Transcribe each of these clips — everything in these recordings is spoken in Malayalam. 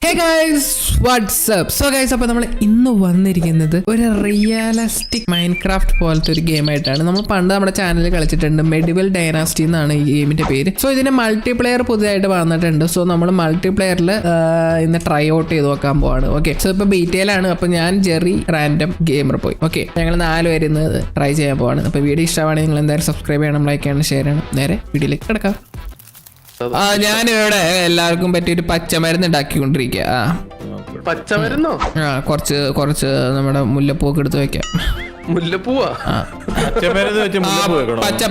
Hey guys, what's up? So guys, അപ്പോൾ നമ്മൾ ഇന്ന് വന്നിരിക്കുന്നത് ഒരു റിയലിസ്റ്റിക് മൈൻക്രാഫ്റ്റ് പോലത്തെ ഒരു ഗെയിം ആയിട്ടാണ്. നമ്മൾ പണ്ട് നമ്മുടെ ചാനലിൽ കളിച്ചിട്ടുണ്ട്. മെഡിവൽ ഡൈനാസ്റ്റി എന്നാണ് ഈ ഗെയിമിന്റെ പേര്. സോ ഇതിന്റെ മൾട്ടിപ്ലെയർ പുതിയതായിട്ട് വന്നിട്ടുണ്ട്. സോ നമ്മൾ മൾട്ടിപ്ലെയറിൽ ഇന്ന് ട്രൈ ഔട്ട് ചെയ്ത് നോക്കാൻ പോവാണ്. ഓക്കെ, സോ ഇപ്പോൾ ബീറ്റയിലാണ്. അപ്പോൾ ഞാൻ ജെറി റാൻഡം ഗെയിമർ പോയി. ഓക്കെ, ഞങ്ങൾ 4 പേര് ഇന്ന് ട്രൈ ചെയ്യാൻ പോവാണ്. അപ്പോൾ വീഡിയോ ഇഷ്ടമാണെങ്കിൽ നിങ്ങൾ എന്തായാലും സബ്സ്ക്രൈബ് ചെയ്യണം, ലൈക്ക് ചെയ്യണം, ഷെയർ ചെയ്യണം. നേരെ വീഡിയോയിലേക്ക് കിടക്കാം. ഞാനിവിടെ എല്ലാവർക്കും പറ്റിയൊരു പച്ചമരുന്ന് ഉണ്ടാക്കിക്കൊണ്ടിരിക്കുക. പച്ചമരുന്നോ? കുറച്ച് നമ്മുടെ മുല്ലപ്പൂക്ക് എടുത്ത് വെക്കാം. മുല്ലപ്പൂവാ?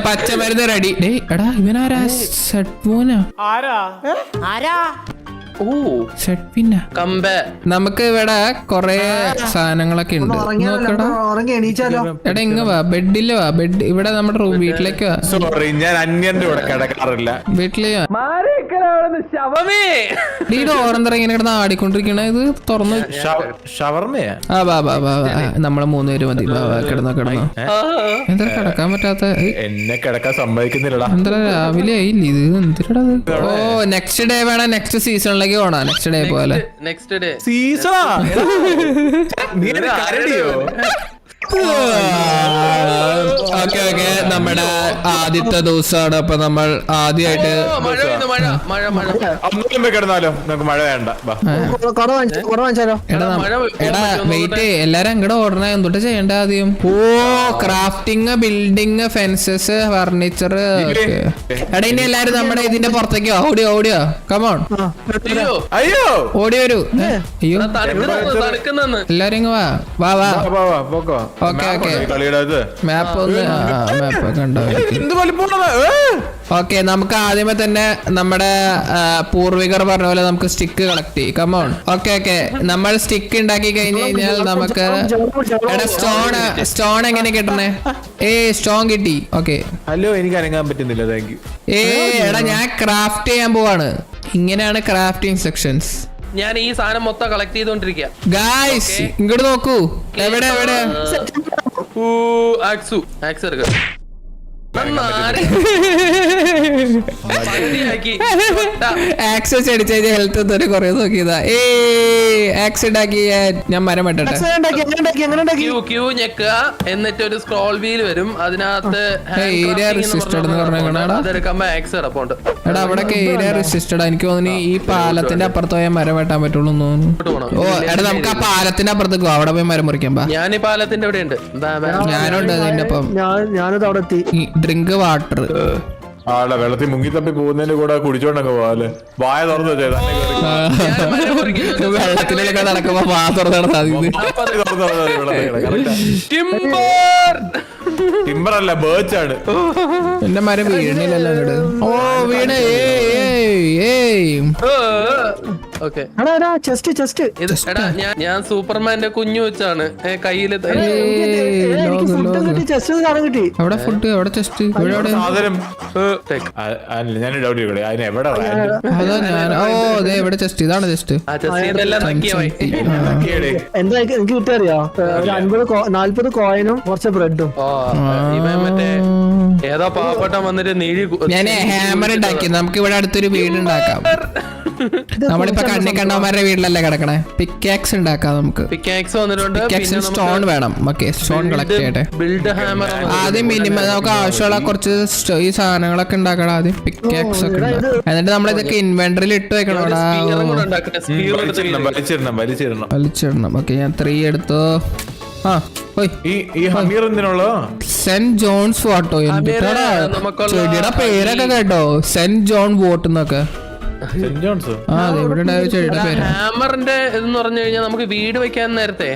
പച്ചമരുന്ന് റെഡി. എടാ ഇവനാരാ? സെട്ട്മോനാ? നമുക്ക് ഇവിടെ കൊറേ സാധനങ്ങളൊക്കെ ഉണ്ട്. എടാ ഇങ്ങ വാ, ബെഡില് വാ. ബെഡ് ഇവിടെ നമ്മുടെ റൂം. വീട്ടിലേക്ക് വാ. സോറി, ഞാൻ അന്യന്റെ കൂടെ കിടക്കാറില്ല. വീട്ടിലേക്ക് ഓറന്തറ ഇങ്ങനെ കിടന്ന് ആടിക്കൊണ്ടിരിക്കണ. ഇത് തുറന്ന് ഷവർമയാ? നമ്മളെ 3 പേര് മതി. കിടന്നോ എന്താ കിടക്കാൻ പറ്റാത്ത? എന്നെ കിടക്കാൻ സമ്മതിക്കുന്നില്ലടാ. എന്താ രാവിലെ ആയില്ലേ ഇത്? എന്തിനാ? ഓ നെക്സ്റ്റ് ഡേ വേണം. നെക്സ്റ്റ് സീസണിലേക്ക് പോണ. നെക്സ്റ്റ് ഡേ പോലെ നെക്സ്റ്റ് ഡേ സീസണാ? നീ കരടിയോ? ഓക്കെ, നമ്മുടെ ആദ്യത്തെ ദിവസമാണ്. അപ്പൊ നമ്മൾ ആദ്യമായിട്ട് കിടന്നാലോ? നമുക്ക് മഴ വേണ്ട. എടാ വെയിറ്റ്, എല്ലാരും അങ്ങോട്ട് ഓടണ. എന്തൊട്ട് ചെയ്യണ്ട ആദ്യം? ഓ ക്രാഫ്റ്റിംഗ്, ബിൽഡിങ്, ഫെൻസസ്, ഫർണിച്ചർ. എടാ ഇനി എല്ലാരും നമ്മുടെ ഇതിന്റെ പുറത്തേക്കോ? ഓടിയോ കമോൺ. അയ്യോ ഓടി വരൂ. അയ്യോ എല്ലാരും ഇങ്ങ് വാ. ഓക്കെ മാപ്പ് കണ്ടോ? ഓക്കെ, നമുക്ക് ആദ്യമേ തന്നെ നമ്മുടെ പൂർവികർ പറഞ്ഞ പോലെ നമുക്ക് സ്റ്റിക്ക് കളക്ട് ചെയ്യും. കമോൺ. ഓക്കെ, നമ്മൾ സ്റ്റിക്ക് ഉണ്ടാക്കി കഴിഞ്ഞു കഴിഞ്ഞാൽ നമുക്ക് സ്റ്റോൺ എങ്ങനെ കിട്ടണേ? സ്റ്റോൺ കിട്ടി. ഓക്കെ, ഹലോ, എനിക്ക് അനങ്ങാൻ പറ്റുന്നില്ല. Thank you. എടാ ഞാൻ ക്രാഫ്റ്റ് ചെയ്യാൻ പോവാണ്. ഇങ്ങനെയാണ് ക്രാഫ്റ്റിംഗ് സെക്ഷൻസ്. ഞാൻ ഈ സാധനം മൊത്തം കളക്ട് ചെയ്തോണ്ടിരിക്കുക. ഗായ്സ് ഇങ്ങോട്ട് നോക്കൂ. എവിടെ ആക്സ് എടുക്ക. ആക്സസ് അടിച്ചു കഴിഞ്ഞാൽ ഹെൽത്ത് തന്നെ കുറെ നോക്കിയതാ. ആക്സിഡന്റ് ആക്കി ഞാൻ മരം വെട്ടട്ടെ. ക്യൂ ഞെക്കുക, എന്നിട്ട് ഒരു സ്ക്രോൾ വീൽ വരും. അതിനകത്ത് ഏരിയ റെസിസ്റ്റഡ് എന്ന് പറഞ്ഞാൽ അതെടുക്കുമ്പോ ആക്സ് കിടപ്പുണ്ട്. എടാ അവിടെയൊക്കെ ഏരിയ റെസിസ്റ്റഡ്. എനിക്ക് തോന്നുന്നു ഈ പാലത്തിന്റെ അപ്പുറത്ത് പോയാൽ മരം വെട്ടാൻ പറ്റുള്ളൂ തോന്നുന്നു. ഓ എടാ നമുക്ക് ആ പാലത്തിന്റെ അപ്പുറത്തേക്ക് അവിടെ പോയി മരം മുറിക്കാൻ പാ. ഞാൻ ഈ പാലത്തിന്റെ ഇവിടെ ഉണ്ട്. ഞാനുണ്ട് അതിന്റെ ഒപ്പം. Drink water. ആളെ വെള്ളത്തിൽ മുങ്ങി തപ്പി പോകുന്നതിന് കൂടെ കുടിച്ചോണ്ടങ്ങ് പോവാല്ലേ? വായ തുറന്നു വെച്ചേ. വെള്ളത്തിലൊക്കെ നടക്കുമ്പോ വാ തുറന്നു. ടിമ്പർ അല്ല, ബേർച്ച് ആണ്. എന്റെ മരം വീണില്ലല്ലോ അങ്ങോട്ട്. ഓ വീണ്. ഞാൻ സൂപ്പർമാന്റെ കുഞ്ഞു വെച്ചാണ് കയ്യില്. അവിടെ ഫുഡ്, അവിടെ ചെസ്റ്റ്. ഞാൻ ഡൗട്ട് ചെയ്യട്ടെ, അതിന് എവിടെ? അതാ ഞാൻ. ഓ അതെ ഇവിടെ ചെസ്റ്റ്. ഇതാണ് ചെസ്റ്റ്. എന്താ എനിക്ക് കിട്ടിയറിയോ? 40 കോയിനും കുറച്ച് ബ്രെഡും. മറ്റേ ഏതോ പാവപ്പെട്ട വന്നിട്ട് നീഴി. ഞാൻ ഹാമർ ഉണ്ടാക്കി. നമുക്ക് ഇവിടെ അടുത്തൊരു വീട് ഉണ്ടാക്കാം. നമ്മളിപ്പോ കണ്ണവന്മാരുടെ വീട്ടിലല്ലേ കിടക്കണേ. പിക്കാക്സ് ഉണ്ടാക്കാം നമുക്ക്. പിക്കാക്സ് വന്നിട്ടുണ്ട്. സ്റ്റോൺ വേണം. ഓക്കെ, സ്റ്റോൺ കളക്ട് ചെയ്യട്ടെ. Build hammer. ആദ്യം മിനിമം നമുക്ക് ആവശ്യമുള്ള കുറച്ച് ഈ സാധനങ്ങളൊക്കെ ഉണ്ടാക്കണം. ആദ്യം പിക്കാക്സ് ഒക്കെ എന്നിട്ട് നമ്മളിതൊക്കെ ഇൻവെന്ററിൽ ഇട്ട് വെക്കണം. വലിച്ചിടണം. ഓക്കെ, ഞാൻ 3 എടുത്തു. Saint John's photo. ചെടിയുടെ പേരൊക്കെ കേട്ടോ, സെന്റ് ജോൺ വോട്ട് എന്നൊക്കെ. ഹാമറിന്റെ ഇതെന്ന് പറഞ്ഞു കഴിഞ്ഞാൽ നമുക്ക് വീട് വെക്കാൻ നേരത്തെ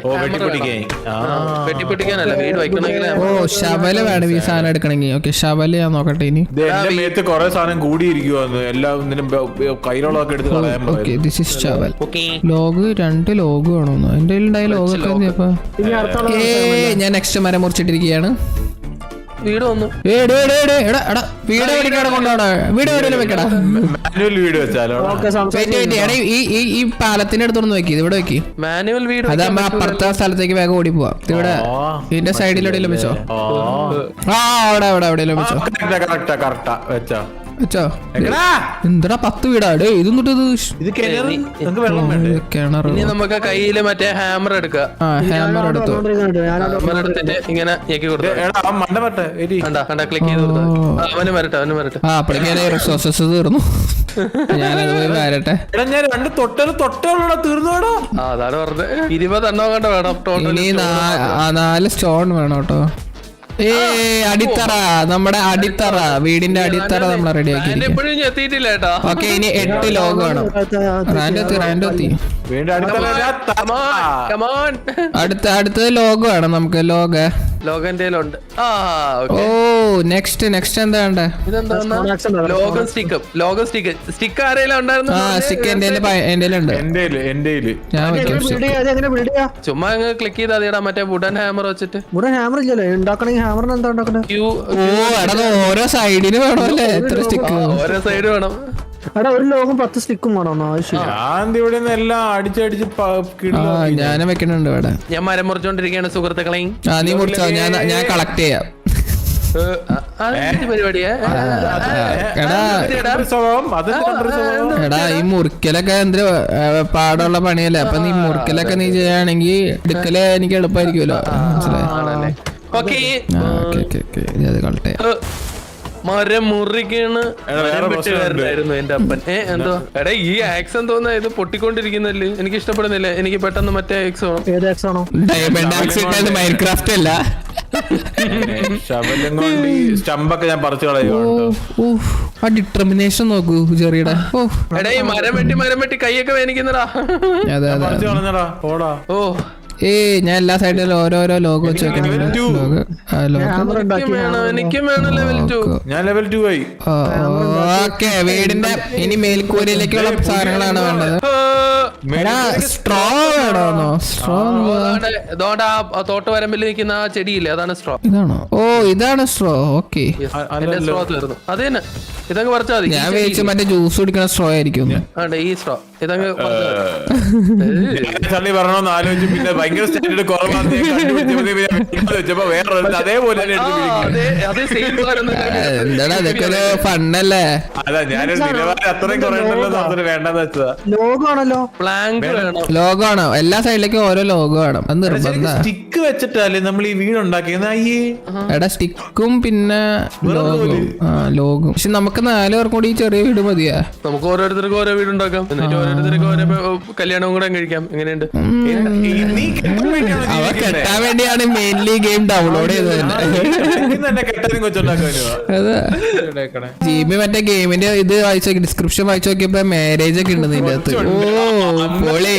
വെട്ടിപ്പൊട്ടിക്കാനല്ല, വീട് വെക്കണമെങ്കിൽ. ഓ ശവല് വേണം ഈ സാധനം എടുക്കണമെങ്കിൽ. ഓക്കെ, ശവല് ഞാൻ നോക്കട്ടെ. ഇനി കൊറേ സാധനം കൂടിയിരിക്കുവാന്ന് എല്ലാം കയ്യിലുള്ളതൊക്കെ എടുത്ത് കളയാൻ. Okay, this is shovel. Log 2 log വേണമെന്ന് എന്റെ കയ്യിലുണ്ടായ ലോഗൊക്കെ. ഞാൻ നെക്സ്റ്റ് മരം മുറിച്ചിട്ടിരിക്കുകയാണ്. വീട് വന്നു. വീട് വെക്കടാ. ഈ പാലത്തിന്റെ അടുത്തൊന്ന് വെക്കി. ഇവിടെ വെക്കി. മാനുവൽ വീട്. അതാകുമ്പോ അപ്പുറത്തെ സ്ഥലത്തേക്ക് വേഗം ഓടി പോവാം. ഇവിടെ ഇതിന്റെ സൈഡിൽ എവിടെയെങ്കിലും വെച്ചോ. അവിടെ എവിടെയെങ്കിലും വെച്ചോ. വെച്ചോ എക്കടാ, എന്താ 10 വീടാ ഡേ ഇതും തൊട്ടത് ഇത് കിണറ് നിങ്ങക്ക് വെള്ളം വേണ്ടേ? കിണറ് ഇനി നമുക്ക് കയ്യില് മറ്റേ ഹാമർ എടുക്കുക. ആ ഹാമർ എടുത്തു ഹാമർ എടുത്തിട്ട് ഇങ്ങനെ ഞെക്കി കൊടുത്തു. എടാ അവൻ മണ്ട പറ്റ കണ്ട ക്ലിക്ക് ചെയ്ത് കൊടുത്താ മതി. അവന് വരട്ടെ. ആ അപ്പോഴേക്കും റിസോഴ്സസ് തീർന്നു. ഞാനത് പോയി വരട്ടെ. എടാ ഞാൻ 2 തൊട്ടുള്ള തീർന്നോടാ. അതാണ് പറഞ്ഞത്. 20 എണ്ണം കണ്ട വേണം ടോട്ടൽ. ഇനി 4 സ്റ്റോൺ വേണം കേട്ടോ. അടിത്തറ നമ്മുടെ അടിത്തറ വീടിന്റെ അടിത്തറ നമ്മൾ റെഡി ആക്കി. എപ്പോഴും എത്തിയിട്ടില്ല കേട്ടോ. ഓക്കെ ഇനി 8 ലോഗ് വേണം. റാൻഡെത്തി വീണ്ടും അടുത്തത് ലോഗ് വേണം നമുക്ക്. ലോഗന്റെ ഉണ്ട്. ഓ നെക്സ്റ്റ് എന്താ വേണ്ടേ? ഇതെന്താ ലോഗൻ സ്റ്റിക്ക് ആരെങ്കിലും ഉണ്ടായിരുന്നു? ആ സ്റ്റിക്ക് എന്റെ ഉണ്ട്. എന്റെ ഞാൻ വെക്കും. ചുമ്മാ ക്ലിക്ക് ചെയ്താൽ മതിയടാ മറ്റേ വുഡൻ ഹാമർ വെച്ചിട്ട്. ഹാമർ ഇല്ലല്ലോ ഉണ്ടാക്കണെങ്കിൽ ഹാമറിന് എന്താ ഉണ്ടാക്കണേ? ഓരോ സൈഡിന് വേണമല്ലേ എത്ര സ്റ്റിക്ക്? ഓരോ സൈഡ് വേണം. എടാ ഒരു ലോകം 10 സ്റ്റിക്കും വേണോ ആവശ്യം? ഞാൻ ഇവിടെ നിന്ന് എല്ലാം അടിച്ചടിച്ച് ഞാനും വെക്കണുണ്ട് ഇവിടെ. ഞാൻ മരം മുറിച്ചോണ്ടിരിക്കുകയാണ് സുഹൃത്തുക്കളെ. നീ മുറിച്ചോ, ഞാൻ കളക്ട് ചെയ്യാം. പരിപാടിയാ എടാ ഈ മുറിക്കലൊക്കെ എന്ത് പാടുള്ള പണിയല്ലേ. അപ്പൊ നീ മുറിക്കലൊക്കെ നീ ചെയ്യുകയാണെങ്കിൽ എടുക്കല് എനിക്ക് എളുപ്പമായിരിക്കുമല്ലോ. മനസ്സിലായി? ഓക്കെ അത് കളക്ട് ചെയ്യാം. മരം മുറിക്കാണ് എന്റെ അപ്പൻ. എന്തോ എടാ ഈ ആക്സ് എന്തോന്നാ ഇത് പൊട്ടിക്കൊണ്ടിരിക്കുന്നല്ലേ? എനിക്ക് ഇഷ്ടപ്പെടുന്നില്ല. എനിക്ക് പെട്ടെന്ന് മറ്റേ ആക്സ് വേണം. ഏത് ആക്സ് ആണോ? ഡയമണ്ട് ആക്സ് ഇട്ടത് മൈൻക്രാഫ്റ്റ് അല്ല. സ്റ്റമ്പൊക്കെ ഞാൻ പറിച്ചു കളയുക. ആ ഡിറ്റർമിനേഷൻ നോക്കൂ ചെറിയുടെ. എടാ ഈ മരം വെട്ടി കൈയൊക്കെ വേനിക്കുന്നടാ. അതെ പറിച്ചു കളഞ്ഞടാ ഓടാ. ഓ ഞാൻ എല്ലാ സൈഡിലും ഓരോരോ ലോഗോ വെച്ച് വെക്കണം. എനിക്കും വേണം ലെവൽ 2. ഞാൻ ലെവൽ 2 ആയി. ഓക്കെ വീടിന്റെ ഇനി മേൽക്കൂരയിലേക്കുള്ള സാധനങ്ങളാണ് വേണ്ടത്. സ്ട്രോ വേണോ? സ്ട്രോ തോട്ട് വരമ്പിൽ നിൽക്കുന്ന ആ ചെടിയില്ലേ അതാണ് സ്ട്രോ. ഇതാണോ? ഓ ഇതാണ് സ്ട്രോ. ഓക്കെ എന്റെ സ്ട്രോ തീർന്നു. അത് തന്നെ ഇതങ്ങ് പറിച്ചാൽ മതി. ഞാൻ വിചാരിച്ചു മറ്റേ ജ്യൂസ് കുടിക്കുന്ന സ്ട്രോ ആയിരിക്കും. ഈ സ്ട്രോ ഇതങ്ങ് ചളി പറഞ്ഞോന്ന് ആലോചിച്ചു. പിന്നെ ഭയങ്കര സ്റ്റാൻഡേർഡ് കുറവാണ് വേറെ അതേപോലെ എന്താടാ അതൊക്കെ ഒരു ഫണ്ണല്ലേ? അല്ല ഞാനൊരു നിലവാരം അത്രയും കുറയണ്ടല്ലോ വേണ്ടെന്ന് വെച്ചതാ. ലോഗോ ആണല്ലോ. പ്ലാങ്ക് വേണം. ലോഗോ ആണോ? എല്ലാ സൈഡിലേക്കും ഓരോ ലോഗോ വേണം. അത് നിർബന്ധ. സ്റ്റിക്ക് വെച്ചിട്ടല്ലേ നമ്മൾ ഈ വീട് ഉണ്ടാക്കിയത്? അയ്യേ എടാ സ്റ്റിക്കും പിന്നെ ലോഗും. പക്ഷെ നമുക്ക് 4 പേർക്കും കൂടി ഈ ചെറിയ വീട് മതിയാ. നമുക്ക് ഓരോരുത്തർക്കും ഓരോ വീട് ഉണ്ടാക്കാം. എന്നിട്ട് ഓരോരുത്തർക്കും ഓരോ കല്യാണവും കൂടെ കഴിക്കാം. എങ്ങനെയുണ്ട്? അവ കെട്ടാൻ വേണ്ടിയാണ് മെയിൻലി ഗെയിം ഡൗൺലോഡ് ചെയ്തത്. ജിബി മറ്റേ ഗെയിമിന്റെ ഇത് വായിച്ചു നോക്കി, ഡിസ്ക്രിപ്ഷൻ വായിച്ചു നോക്കിയപ്പോ മാരേജ് ഒക്കെ ഉണ്ട് ഇതിന്റെ അകത്ത്. ഓ പൊളി.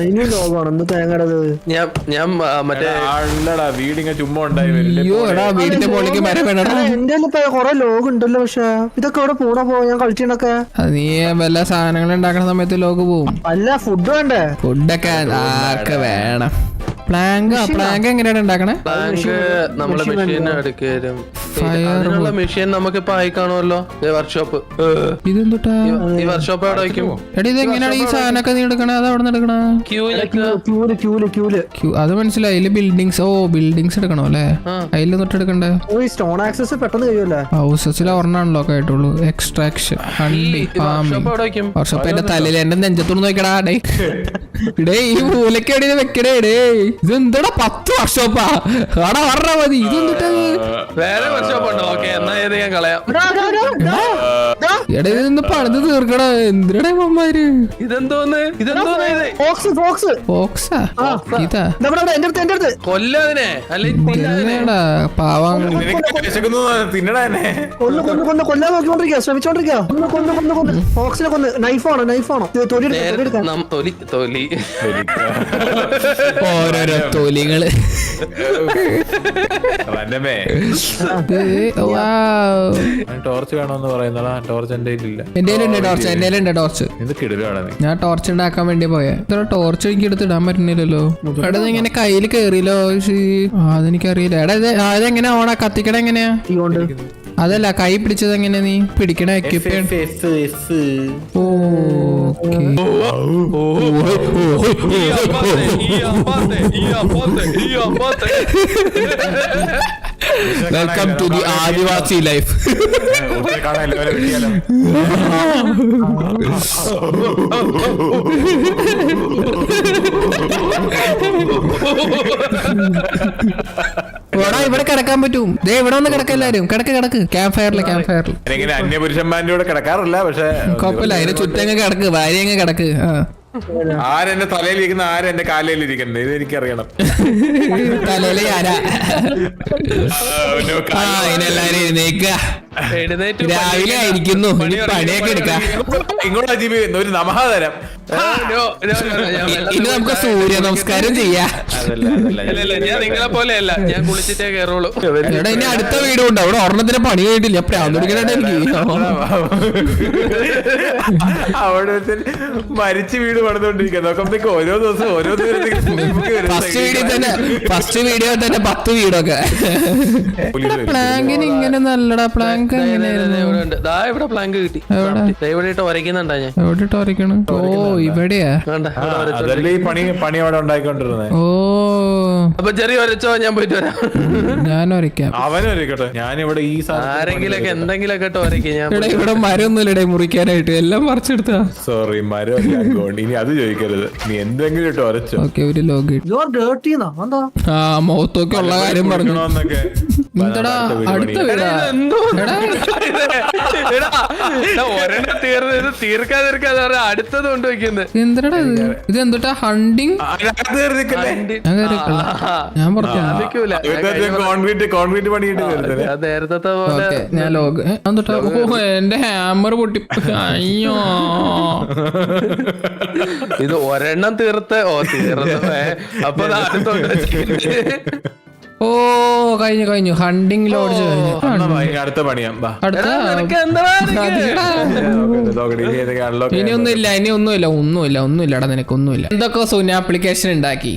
ഇനി ലോഗോ ആണ് തേങ്ങടത്. ഞാൻ മറ്റേ വീടിങ്ങനെ ചുമ്മാ ഉണ്ടായി. അയ്യോ എടാ വീടിന്റെ പൊളിക്ക് മരം വേണടാ. എന്റെ കൊറേ ലോഗ് ഉണ്ടല്ലോ. പക്ഷെ ഇതൊക്കെ ഇവിടെ പൂണ ഞാൻ കളിച്ചിട്ടൊക്കെ. നീ വല്ല സാധനങ്ങൾ ഉണ്ടാക്കുന്ന സമയത്ത് ലോഗ് പോവും. അല്ല ഫുഡ് വേണ്ടേ? ഫുഡൊക്കെ ആർക്ക് വേണം. പ്ലാങ്ക് എങ്ങനെയാണ് ഉണ്ടാക്കണേ? പ്ലാങ്ക് നമ്മള് മെഷീൻ എടുക്കും. അതിനുള്ള മെഷീൻ നമുക്കിപ്പോ ആയി കാണുമല്ലോ. വർക്ക്ഷോപ്പ്. ഇതെന്തുട്ടാ ഈ വർക്ക്ഷോപ്പ് എവിടെ വയ്ക്കും? എടാ ഇത് എങ്ങനെയാണ് ഈ സാധനമൊക്കെ നീ എടുക്കണേ? അത് അവിടെ നിന്ന് എടുക്കണ? അത് മനസ്സിലായി. അതില് ബിൽഡിങ്സ്. ഓ ബിൽഡിങ്സ് എടുക്കണോ അല്ലേ? അതിൽ തൊട്ട് എടുക്കണ്ടേ? സ്റ്റോൺ ആക്സസ് പെട്ടെന്ന് കഴിയുമല്ലേ? ഹൗസസിൽ ഒരെണ്ണാണല്ലോ ഒക്കെ ആയിട്ടുള്ളൂ. Extraction handi workshop. എന്റെ തലയിൽ എന്റെ നെഞ്ചത്തോട് നോക്കടാ. ഡേ ഈ മൂലക്കടി വെക്കടേ. ഡേ ഇതെന്താടാ 10 വർക്ക്ഷോപ്പാ? ആടാ പറഞ്ഞാ മതി. ഇതെന്തിട്ടാ വേറെ വർക്ക്ഷോപ്പ് ഉണ്ടോ? ഓക്കെ എന്നാ ഇത് ഞാൻ കളയാം. എടാ ഇതൊന്ന് പണിത് തീർക്കടാ. എന്തിനാ ഇവന്മാര്? ഇതെന്തോന്ന് കൊല്ലതിനെ ഇതാ പാവം. തിന്നടാ തന്നെ. കൊല്ലാൻ നോക്കിക്കൊണ്ടിരിക്കുക, ശ്രമിച്ചോണ്ടിരിക്കുക. ഫോക്സിനെ കൊന്ന്. നൈഫാണോ? തൊലി ഓരോരോ തൊലികള്. ടോർച്ച് വേണമെന്ന് പറയുന്നതാ. ടോർച്ച് എന്റെ ഇല്ല. എന്റെ ടോർച്ച്. ഇത് കിടലാണ്. ഞാൻ ടോർച്ച് ഉണ്ടാക്കാൻ വേണ്ടി പോയാ. ഇത്ര ടോർച്ച് എനിക്ക് എടുത്ത് ഇടാൻ പറ്റുന്നില്ലല്ലോ. എടാ ഇങ്ങനെ കയ്യിൽ കേറിയല്ലോ. അതെനിക്കറിയില്ല. എടാ അതെങ്ങനെയാ ഓണാ? കത്തിക്കട എങ്ങനെയാ? അതല്ല കൈ പിടിച്ചത് എങ്ങനെയാ? നീ പിടിക്കണ equipment. Welcome to the Adivasi life. കാണാൻ എല്ലാവരും വെട്ടിയാലോ? ഇവിടെ കിടക്കാൻ പറ്റും. ദേ ഇവിടെ ഒന്ന് കിടക്ക എല്ലാരും. കിടക്ക് ക്യാമ്പ് ഫയറില്. ഇങ്ങനെ അന്യപുരുഷന്മാരുടെ കൂടെ കിടക്കാറില്ല, പക്ഷെ കുഴപ്പമില്ല. അതിന് ചുറ്റങ്ങ് കിടക്ക്, ഭാര്യങ്ങ് കിടക്ക്. ആരെന്റെ തലയിലിരിക്കുന്ന ആരെന്റെ കാലയിലിരിക്കുന്നത് ഇത് എനിക്കറിയണം. തലയില് ആരാ? ഇതിനെല്ലാരും എഴുന്നേക്കുക. രാവിലെ ആയിരിക്കുന്നു, പണിയൊക്കെ എടുക്കാം. ഇങ്ങോട്ട് ജീവിക്കുന്ന ഒരു നമഹാതരം. ഇനി നമുക്ക് സൂര്യ നമസ്കാരം ചെയ്യാം. ഞാൻ നിങ്ങളെ പോലെയല്ല, ഞാൻ കുളിച്ചിട്ടേ കയറുള്ളൂ. ഇവിടെ ഇനി അടുത്ത വീടും ഉണ്ട്. അവിടെ ഒരെണ്ണത്തിന് പണി കഴിഞ്ഞിട്ടില്ല. പ്രാന്തുടിക്കണ എനിക്ക്. അവിടെ മരിച്ച വീട് പണിതുകൊണ്ടിരിക്കുക. നോക്കുമ്പോഴത്തേക്ക് ഓരോ ദിവസം ഓരോ ഫസ്റ്റ് വീഡിയോ തന്നെ 10 വീടൊക്കെ. പ്ലാങ്കിന് ഇങ്ങനെ നല്ലടാ. പ്ലാങ്ക് ഇവിടെ പ്ലാങ്ക് കിട്ടി. ഇവിടെ ഇട്ട് വരയ്ക്കുന്നുണ്ടാ ഞാൻ. എവിടെ ഇട്ട് വരയ്ക്കണം? ഓ ഇവിടെയാ. അതല്ലേ ഈ പണി അവിടെ ഉണ്ടായിക്കൊണ്ടിരുന്നത്. ഓ അപ്പൊ ചെറിയ വരച്ചോ, ഞാൻ പോയിട്ട് വരാം. ഞാൻ വരയ്ക്കാം. അവനും വരയ്ക്കട്ടെ. ഞാനിവിടെ ഈ ആരെങ്കിലൊക്കെ എന്തെങ്കിലൊക്കെ ഇട്ട് വരയ്ക്കാം. ഞാൻ ഇവിടെ മരമൊന്നുമില്ലടേ മുറിക്കാനായിട്ട്. എല്ലാം മറിച്ചെടുത്താ. സോറി മരം ഇനി അത് ചോദിക്കരുത്. നീ എന്തെങ്കിലും ഇട്ട് വരച്ചോ. ഓക്കെ ഒരു ലോഗ് ആ മുഖത്തൊക്കെ ഉള്ള കാര്യം പറഞ്ഞു. എന്താടാ അടുത്ത വീടാ? ഒരെണ്ണം തീർന്ന് ഇത് തീർക്കാതിരിക്കാതെ അടുത്തത് കൊണ്ടുവയ്ക്കുന്നത്. എന്തടാ ഇത് എന്തുട്ടാ? ഹണ്ടിങ്. ഞാൻ പറഞ്ഞു കോൺക്രീറ്റ് പണിയിട്ട് നേരത്തെ പോലെ ഞാൻ ലോഗ് എന്തുട്ടാ? ഓ എന്റെ ഹാമർ പൊട്ടി. അയ്യോ ഇത് ഒരെണ്ണം തീർത്ത് തീർന്നു. അപ്പൊ അടുത്തോട്ട് ഓ കഴിഞ്ഞു. ഹണ്ടിങ് ലോഡ്ജ് കഴിഞ്ഞു. അടുത്ത പണിയാം. ഇനി ഒന്നുമില്ലടാ. നിനക്കൊന്നുമില്ല. എന്തൊക്കെ സൂര്യ ആപ്ലിക്കേഷൻ ഉണ്ടാക്കി.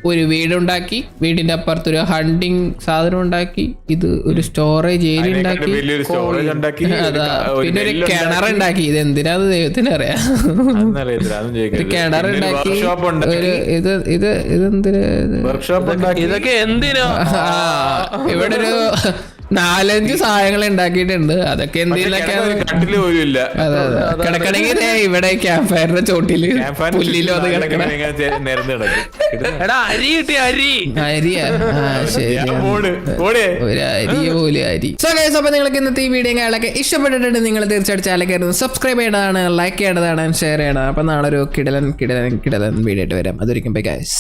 ഒരു വീടുണ്ടാക്കി, വീടിന്റെ അപ്പുറത്ത് ഒരു ഹണ്ടിങ് സാധനം ഉണ്ടാക്കി, ഇത് ഒരു സ്റ്റോറേജ് ഏരിയ ഉണ്ടാക്കി, അതാ പിന്നെ ഒരു കിണറുണ്ടാക്കി. ഇത് എന്തിനാ ദൈവത്തിന് അറിയാം. ഒരു കിണറുണ്ടാക്കി. ഒരു ഇതെന്തിനാ? ഇതൊക്കെ എന്തിനാ? ഇവിടെ ഒരു 4-5 സാധനങ്ങൾ ഉണ്ടാക്കിയിട്ടുണ്ട്. അതൊക്കെ എന്തെങ്കിലുമൊക്കെ കിടക്കണമെങ്കിൽ ഇവിടെ ക്യാമ്പ് ഫയറിന്റെ ചോട്ടില് പുല്ലിലോ അത് കിടക്കണം. അരിയാ? ശരി, ഒരു അരി പോലെ അരി. സോ ഗൈസ്, അപ്പൊ നിങ്ങൾക്ക് ഇന്നത്തെ ഈ വീഡിയോ കാര്യങ്ങളൊക്കെ ഇഷ്ടപ്പെട്ടിട്ടുണ്ട്. നിങ്ങൾ തീർച്ചയായിട്ടും ചാനൽ കയറുന്നത് സബ്സ്ക്രൈബ് ചെയ്യേണ്ടതാണ്, ലൈക്ക് ചെയ്യേണ്ടതാണ്, ഷെയർ ചെയ്യണം. അപ്പൊ നാളെ ഒരു കിടലൻ വീഡിയോ ആയിട്ട് വരാം. അതൊരിക്കും ബൈ ഗൈസ്.